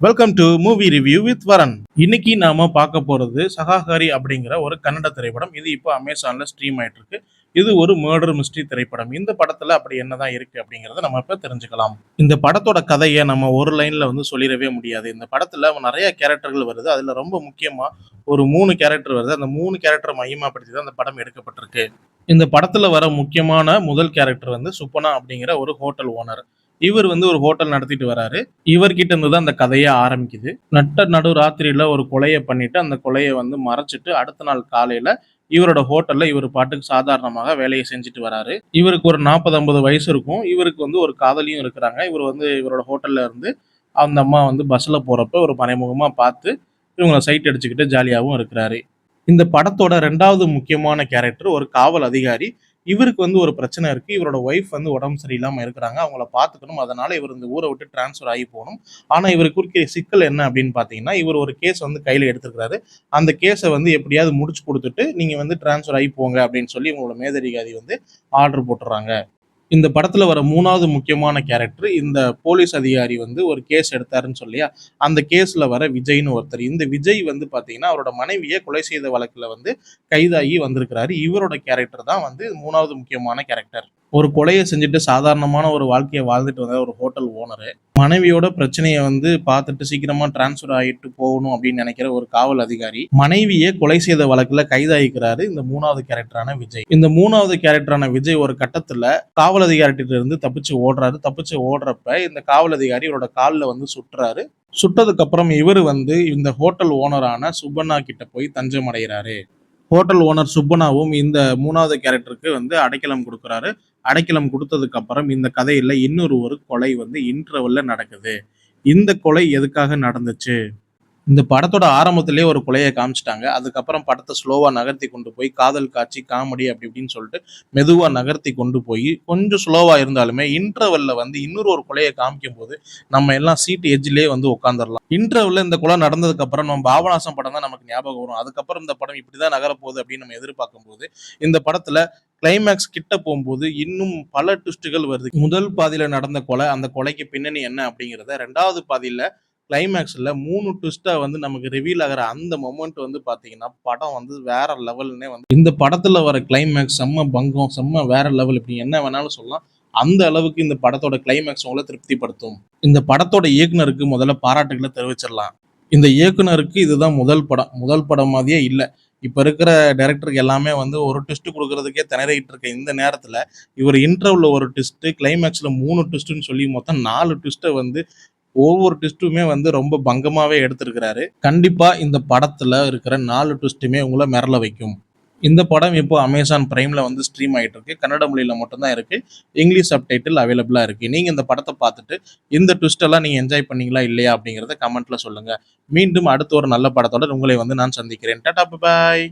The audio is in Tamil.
Welcome to movie review with வரன். இன்னைக்கு நாம பார்க்க போறது சகாகாரி அப்படிங்கிற ஒரு கன்னட திரைப்படம். இது இப்போ அமேசான்ல ஸ்ட்ரீம் ஆயிட்டு இருக்கு. இது ஒரு மர்டர் மிஸ்ட்ரி திரைப்படம். இந்த படத்துல அப்படி என்னதான் இருக்கு அப்படிங்கறத நம்ம இப்ப தெரிஞ்சுக்கலாம். இந்த படத்தோட கதையை நம்ம ஒரு லைன்ல சொல்லிடவே முடியாது. இந்த படத்துல நிறைய கேரக்டர்கள் வருது. அதுல ரொம்ப முக்கியமா ஒரு 3 கேரக்டர் வருது. அந்த 3 கேரக்டர் மையமாப்படுத்தி தான் அந்த படம் எடுக்கப்பட்டிருக்கு. இந்த படத்துல வர முக்கியமான முதல் கேரக்டர் சுப்பனா அப்படிங்கிற ஒரு ஹோட்டல் ஓனர். இவர் ஒரு ஹோட்டல் நடத்திட்டு வராரு. இவர்கிட்ட இருந்து தான் அந்த கதையே ஆரம்பிக்குது. நட்ட நடு ராத்திரியில ஒரு கொலையை பண்ணிட்டு அந்த கொலையை மறைச்சிட்டு அடுத்த நாள் காலையில இவரோட ஹோட்டல்ல இவர் பாட்டுக்கு சாதாரணமாக வேலையை செஞ்சுட்டு வராரு. இவருக்கு ஒரு 40-50 வயசு இருக்கும். இவருக்கு ஒரு காதலியும் இருக்கிறாங்க. இவர் இவரோட ஹோட்டல்ல இருந்து அந்த அம்மா பஸ்ல போறப்ப ஒரு மறைமுகமா பார்த்து இவங்களை சைட் அடிச்சுக்கிட்டு ஜாலியாகவும் இருக்கிறாரு. இந்த படத்தோட 2வது முக்கியமான கேரக்டர் ஒரு காவல் அதிகாரி. இவருக்கு ஒரு பிரச்சனை இருக்கு. இவரோட ஒய்ஃப் உடம்பு சரியில்லாம இருக்கிறாங்க. அவங்கள பார்த்துக்கணும். அதனால இவர் இந்த ஊர விட்டு ட்ரான்ஸ்ஃபர் ஆகி போணும். ஆனா, இவருக்கு இருக்கிற சிக்கல் என்ன அப்படின்னு பார்த்தீங்கன்னா, இவர் ஒரு கேஸ் கையில எடுத்திருக்காரு. அந்த கேஸ எப்படியாவது முடிச்சு குடுத்துட்டு, நீங்க ட்ரான்ஸ்ஃபர் ஆகி போங்க அப்படின்னு சொல்லி இவங்களோட மேலதிகாரி ஆர்டர் போட்டுர்றாங்க. இந்த படத்துல வர 3வது முக்கியமான கேரக்டர் இந்த போலீஸ் அதிகாரி ஒரு கேஸ் எடுத்தாருன்னு சொல்லியா, அந்த கேஸ்ல வர விஜய்ன்னு ஒருத்தர். இந்த விஜய் பார்த்தீங்கன்னா, அவரோட மனைவிய கொலை செய்த வழக்குல கைதாகி வந்திருக்கிறாரு. இவரோட கேரக்டர் தான் 3வது முக்கியமான கேரக்டர். ஒரு கொலைய செஞ்சுட்டு சாதாரணமான ஒரு வாழ்க்கைய வாழ்ந்துட்டு வந்த ஒரு ஹோட்டல் ஓனரு. மனைவியோட பிரச்சனைய பார்த்துட்டு சீக்கிரமா டிரான்ஸ்ஃபர் ஆயிட்டு போகணும் அப்படின்னு நினைக்கிற ஒரு காவல் அதிகாரி. மனைவியே கொலை செய்த வழக்குல கைதாகிக்கிறாரு இந்த 3வது கேரக்டரான விஜய். இந்த 3வது கேரக்டரான விஜய் ஒரு கட்டத்துல காவல் அதிகாரிகிட்ட இருந்து தப்பிச்சு ஓடுறாரு. தப்பிச்சு ஓடுறப்ப இந்த காவல் அதிகாரி இவரோட கால்ல சுட்டுறாரு. சுட்டதுக்கு அப்புறம் இவரு இந்த ஹோட்டல் ஓனரான சுப்பண்ணா கிட்ட போய் தஞ்சம் அடைகிறாரு. ஹோட்டல் ஓனர் சுப்பண்ணாவும் இந்த 3வது கேரக்டருக்கு அடைக்கலம் குடுக்குறாரு. அடைக்கலம் குடுத்ததுக்கு அப்புறம் இந்த கதையில இன்னொரு ஒரு கொலை இன்டர்வல்ல நடக்குது. இந்த கொலை எதுக்காக நடந்துச்சு? இந்த படத்தோட ஆரம்பத்திலேயே ஒரு கொலைய காமிச்சுட்டாங்க. அதுக்கப்புறம் படத்த ஸ்லோவா நகர்த்தி கொண்டு போய் காதல் காட்சி, காமெடி அப்படி இப்படின்னு சொல்லிட்டு மெதுவா நகர்த்தி கொண்டு போய் கொஞ்சம் ஸ்லோவா இருந்தாலுமே இன்டர்வல்ல இன்னொரு ஒரு கொலைய காமிக்கும்போது நம்ம எல்லாம் சீட் எட்ஜ்லயே உட்கார்ந்துரலாம். இன்டர்வல்ல இந்த கொலை நடந்ததுக்கு அப்புறம் நம்ம பாபநாசம் படம் தான் நமக்கு ஞாபகம் வரும். அதுக்கப்புறம் இந்த படம் இப்படிதான் நகரப்போகுது அப்படின்னு நம்ம எதிர்பார்க்கும்போது இந்த படத்துல கிளைமேக்ஸ் கிட்ட போகும்போது இன்னும் பல ட்விஸ்ட்டுகள் வருது. முதல் பாதியில நடந்த கொலை, அந்த கொலைக்கு பின்னணி என்ன அப்படிங்கிறத 2வது பாதியில கிளைமேக்ஸ்ல 3 ட்விஸ்ட்டா நமக்கு ரிவீல் ஆகுற அந்த மொமெண்ட் பார்த்தீங்கன்னா, படம் வேற லெவல்ன்னே இந்த படத்துல வர கிளைமேக்ஸ் செம்ம பங்கம், செம்ம வேற லெவல் இப்படி என்ன வேணாலும் சொல்லலாம். அந்த அளவுக்கு இந்த படத்தோட கிளைமேக்ஸ் உங்கள திருப்திப்படுத்தும். இந்த படத்தோட இயக்குனருக்கு முதல்ல பாராட்டுகள தெரிவிச்சிடலாம். இந்த இயக்குனருக்கு இதுதான் முதல் படம். முதல் படம் மாதிரியே இல்ல. இப்ப இருக்கிற டைரக்டருக்கு எல்லாமே ஒரு ட்விஸ்ட் குடுக்குறதுக்கே திணறிட்டு இருக்க இந்த நேரத்துல, இவர் இன்ட்ரோல ஒரு ட்விஸ்ட், கிளைமேக்ஸ்ல 3 ட்விஸ்ட்ன்னு சொல்லி மொத்தம் 4 ட்விஸ்ட்ட ஒவ்வொரு ட்விஸ்ட்டுமே ரொம்ப பங்கமாவே எடுத்திருக்கிறாரு. கண்டிப்பா இந்த படத்துல இருக்கிற 4 ட்விஸ்ட்டுமே உங்கள மிரள வைக்கும். இந்த படம் இப்போ அமேசான் பிரைம்ல ஸ்ட்ரீம் ஆயிட்டு இருக்கு. கன்னட மொழியில மட்டும் தான் இருக்கு. இங்கிலீஷ் சப்டைட்டில் அவைலபிளா இருக்கு. நீங்க இந்த படத்த பார்த்துட்டு இந்த ட்விஸ்ட் எல்லாம் நீங்க என்ஜாய் பண்ணீங்களா இல்லையா அப்படிங்கிறத கமெண்ட்ல சொல்லுங்க. மீண்டும் அடுத்த ஒரு நல்ல படத்தோட உங்களை நான் சந்திக்கிறேன். Tata bye bye.